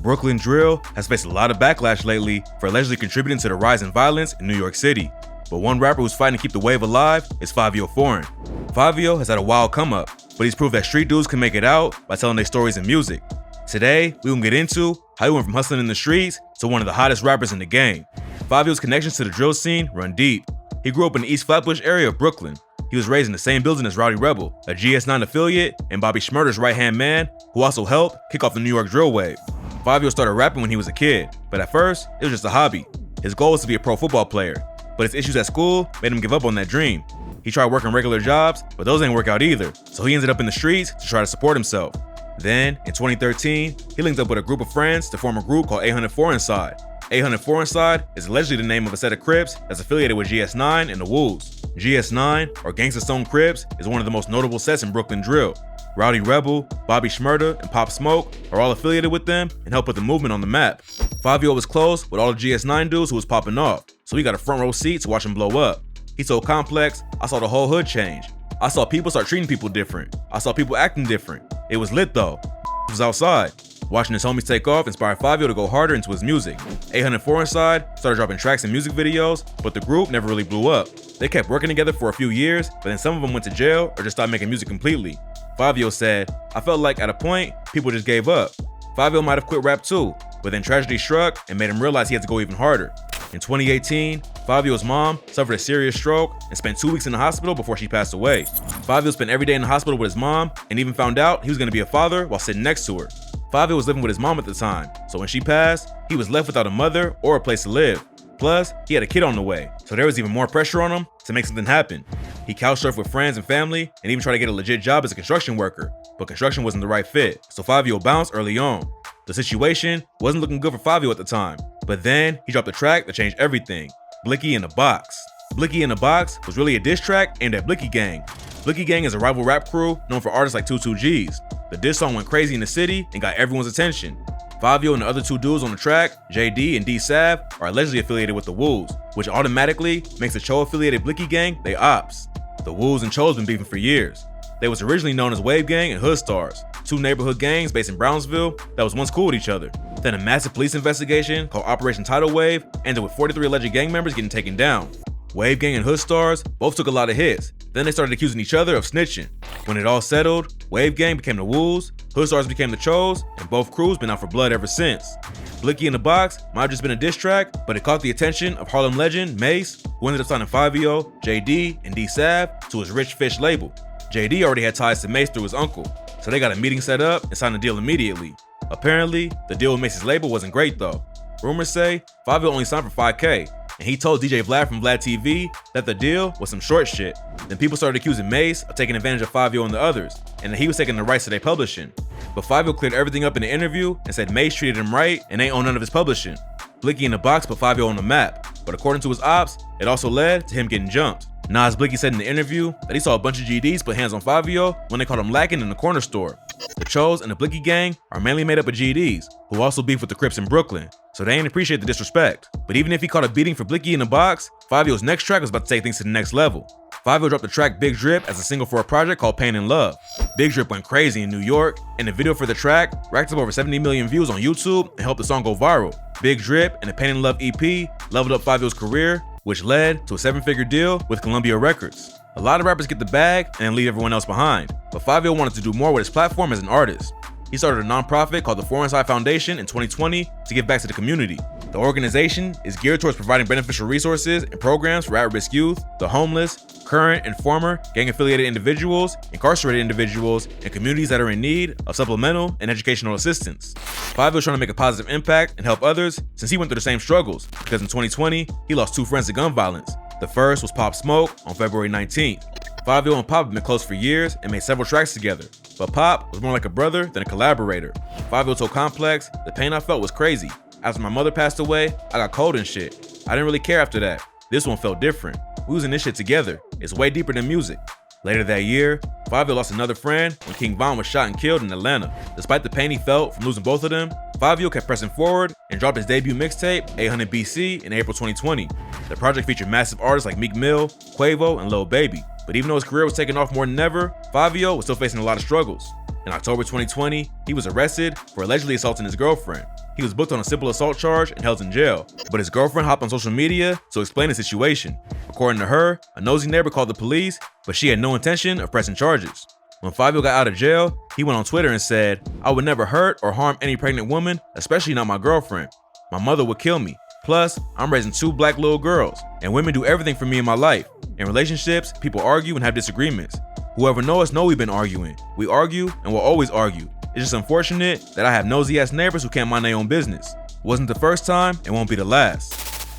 Brooklyn drill has faced a lot of backlash lately for allegedly contributing to the rise in violence in New York City. But one rapper who's fighting to keep the wave alive is Fivio Foreign. Fivio has had a wild come up, but he's proved that street dudes can make it out by telling their stories in music. Today, we will get into how he went from hustling in the streets to one of the hottest rappers in the game. Fivio's connections to the drill scene run deep. He grew up in the East Flatbush area of Brooklyn. He was raised in the same building as Rowdy Rebel, a GS9 affiliate and Bobby Shmurda's right-hand man, who also helped kick off the New York drill wave. Fivio started rapping when he was a kid, but at first, it was just a hobby. His goal was to be a pro football player, but his issues at school made him give up on that dream. He tried working regular jobs, but those didn't work out either, so he ended up in the streets to try to support himself. Then, in 2013, he linked up with a group of friends to form a group called 804 Inside. 804 Inside is allegedly the name of a set of Crips that's affiliated with GS9 and the Wolves. GS9, or Gangsta Stone Crips, is one of the most notable sets in Brooklyn drill. Rowdy Rebel, Bobby Shmurda, and Pop Smoke are all affiliated with them and help put the movement on the map. Fivio was close with all the GS9 dudes who was popping off, so he got a front row seat to watch him blow up. He told Complex, "I saw the whole hood change. I saw people start treating people different. I saw people acting different. It was lit though. It was outside." Watching his homies take off inspired Fivio to go harder into his music. 804 Inside started dropping tracks and music videos, but the group never really blew up. They kept working together for a few years, but then some of them went to jail or just stopped making music completely. Fivio said, "I felt like at a point, people just gave up." Fivio might have quit rap too, but then tragedy struck and made him realize he had to go even harder. In 2018, Fivio's mom suffered a serious stroke and spent 2 weeks in the hospital before she passed away. Fivio spent every day in the hospital with his mom and even found out he was going to be a father while sitting next to her. Fivio was living with his mom at the time, so when she passed, he was left without a mother or a place to live. Plus, he had a kid on the way, so there was even more pressure on him to make something happen. He couch surfed with friends and family and even tried to get a legit job as a construction worker, but construction wasn't the right fit, so Fivio bounced early on. The situation wasn't looking good for Fivio at the time, but then he dropped a track that changed everything, Blicky in the Box. Blicky in the Box was really a diss track aimed at Blicky Gang. Blicky Gang is a rival rap crew known for artists like 22Gs. The diss song went crazy in the city and got everyone's attention. Fivio and the other two dudes on the track, JD and D Sav, are allegedly affiliated with the Wolves, which automatically makes the Cho affiliated Blicky Gang they OPPS. The Wolves and Cho's been beefing for years. They was originally known as Wave Gang and Hood Stars, two neighborhood gangs based in Brownsville that was once cool with each other. Then a massive police investigation called Operation Tidal Wave ended with 43 alleged gang members getting taken down. Wave Gang and Hood Stars both took a lot of hits. Then they started accusing each other of snitching. When it all settled, Wave Gang became the Wolves, Hood Stars became the Chos, and both crews been out for blood ever since. Blicky in the Box might have just been a diss track, but it caught the attention of Harlem legend Mase, who ended up signing Fivio, JD, and D Sav to his Rich Fish label. JD already had ties to Mase through his uncle, so they got a meeting set up and signed a deal immediately. Apparently, the deal with Mase's label wasn't great though. Rumors say Fivio only signed for $5K, and he told DJ Vlad from Vlad TV that the deal was some short shit. Then people started accusing Mase of taking advantage of Fivio and the others, and that he was taking the rights to their publishing. But Fivio cleared everything up in the interview and said Mase treated him right and ain't own none of his publishing. Blicky in the Box put Fivio on the map, but according to his ops, it also led to him getting jumped. Nas Blicky said in the interview that he saw a bunch of GDs put hands on Fivio when they caught him lacking in the corner store. The Chos and the Blicky Gang are mainly made up of GDs, who also beef with the Crips in Brooklyn, so they ain't appreciate the disrespect. But even if he caught a beating for Blicky in the Box, Fivio's next track was about to take things to the next level. Fivio dropped the track Big Drip as a single for a project called Pain and Love. Big Drip went crazy in New York, and the video for the track racked up over 70 million views on YouTube and helped the song go viral. Big Drip and the Pain and Love EP leveled up Fivio's career, which led to a 7-figure deal with Columbia Records. A lot of rappers get the bag and then leave everyone else behind, but Fivio wanted to do more with his platform as an artist. He started a nonprofit called the Foreign Side Foundation in 2020 to give back to the community. The organization is geared towards providing beneficial resources and programs for at-risk youth, the homeless, current and former gang-affiliated individuals, incarcerated individuals, and communities that are in need of supplemental and educational assistance. Fivio is trying to make a positive impact and help others since he went through the same struggles, because in 2020, he lost 2 friends to gun violence. The first was Pop Smoke on February 19th. Fivio and Pop have been close for years and made several tracks together, but Pop was more like a brother than a collaborator. Fivio told Complex, "The pain I felt was crazy. After my mother passed away, I got cold and shit. I didn't really care after that. This one felt different. We was in this shit together. It's way deeper than music." Later that year, Fivio lost another friend when King Von was shot and killed in Atlanta. Despite the pain he felt from losing both of them, Fivio kept pressing forward and dropped his debut mixtape, 800 BC, in April 2020. The project featured massive artists like Meek Mill, Quavo, and Lil Baby. But even though his career was taking off more than ever, Fivio was still facing a lot of struggles. In October 2020, he was arrested for allegedly assaulting his girlfriend. He He was booked on a simple assault charge and held in jail, but his girlfriend hopped on social media to explain the situation. According to her, a nosy neighbor called the police, but she had no intention of pressing charges. When Fivio got out of jail, he went on Twitter and said, "I would never hurt or harm any pregnant woman, especially not my girlfriend. My mother would kill me. Plus, I'm raising 2 black little girls, and women do everything for me in my life. In relationships, people argue and have disagreements. Whoever know us know we've been arguing. We argue and will always argue. It's just unfortunate that I have nosy-ass neighbors who can't mind their own business. Wasn't the first time, and won't be the last."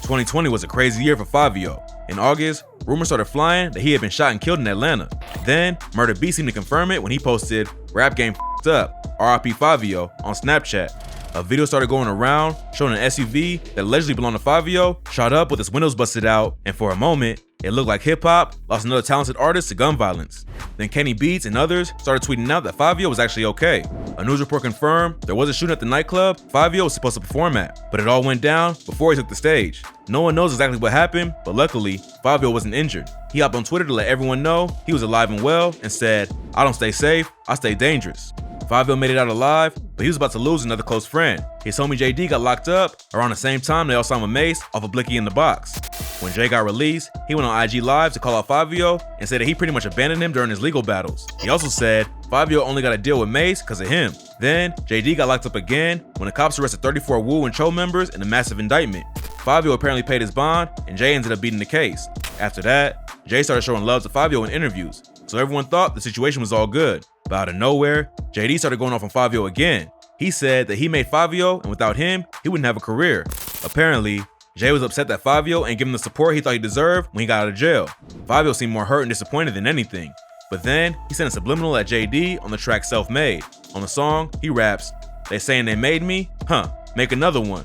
2020 was a crazy year for Fivio. In August, rumors started flying that he had been shot and killed in Atlanta. Then, Murder B seemed to confirm it when he posted, "Rap game f***ed up, RIP Fivio," on Snapchat. A video started going around showing an SUV that allegedly belonged to Fivio shot up with its windows busted out, and for a moment, it looked like hip-hop lost another talented artist to gun violence. Then Kenny Beats and others started tweeting out that Fivio was actually okay. A news report confirmed there was a shooting at the nightclub Fivio was supposed to perform at, but it all went down before he took the stage. No one knows exactly what happened, but luckily, Fivio wasn't injured. He hopped on Twitter to let everyone know he was alive and well and said, "I don't stay safe, I stay dangerous." Fivio made it out alive, but he was about to lose another close friend. His homie JD got locked up around the same time they all signed with Mase off of Blicky in the Box. When Jay got released, he went on IG Live to call out Fivio and said that he pretty much abandoned him during his legal battles. He also said Fivio only got a deal with Mase because of him. Then, JD got locked up again when the cops arrested 34 Wu and Cho members in a massive indictment. Fivio apparently paid his bond, and Jay ended up beating the case. After that, Jay started showing love to Fivio in interviews, so everyone thought the situation was all good. But out of nowhere, JD started going off on Fivio again. He said that he made Fivio, and without him, he wouldn't have a career. Apparently, Jay was upset that Fivio ain't given the support he thought he deserved when he got out of jail. Fivio seemed more hurt and disappointed than anything. But then, he sent a subliminal at JD on the track Self-Made. On the song, he raps, "They saying they made me? Huh, make another one."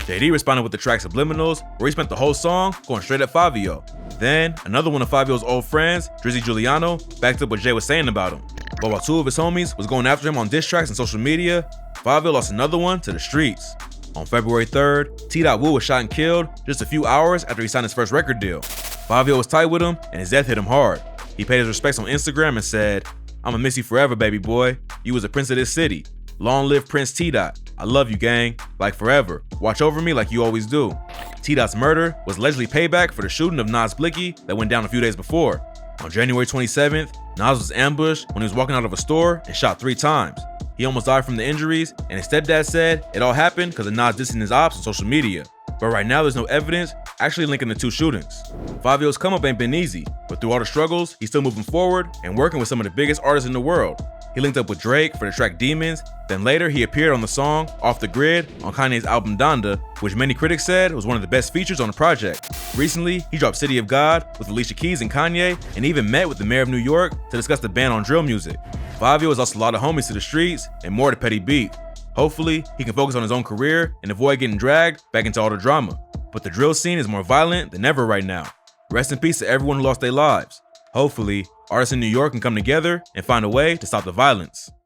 JD responded with the track Subliminals, where he spent the whole song going straight at Fivio. Then, another one of Fivio's old friends, Drizzy Giuliano, backed up what Jay was saying about him. But while 2 of his homies was going after him on diss tracks and social media, Fivio lost another one to the streets. On February 3rd, T.Wu was shot and killed just a few hours after he signed his first record deal. Fivio was tight with him, and his death hit him hard. He paid his respects on Instagram and said, "I'ma miss you forever, baby boy. You was a prince of this city. Long live Prince T. I love you, gang. Like forever. Watch over me like you always do." T.'s murder was allegedly payback for the shooting of Nas Blicky that went down a few days before. On January 27th, Nas was ambushed when he was walking out of a store and shot 3 times. He almost died from the injuries, and his stepdad said it all happened because of Nas dissing his ops on social media. But right now, there's no evidence actually linking the 2 shootings. Fivio's come up ain't been easy, but through all the struggles, he's still moving forward and working with some of the biggest artists in the world. He linked up with Drake for the track Demons, then later he appeared on the song Off the Grid on Kanye's album Donda, which many critics said was one of the best features on the project. Recently, he dropped City of God with Alicia Keys and Kanye, and even met with the mayor of New York to discuss the ban on drill music. Fivio has lost a lot of homies to the streets and more to petty beef. Hopefully, he can focus on his own career and avoid getting dragged back into all the drama. But the drill scene is more violent than ever right now. Rest in peace to everyone who lost their lives. Hopefully, artists in New York can come together and find a way to stop the violence.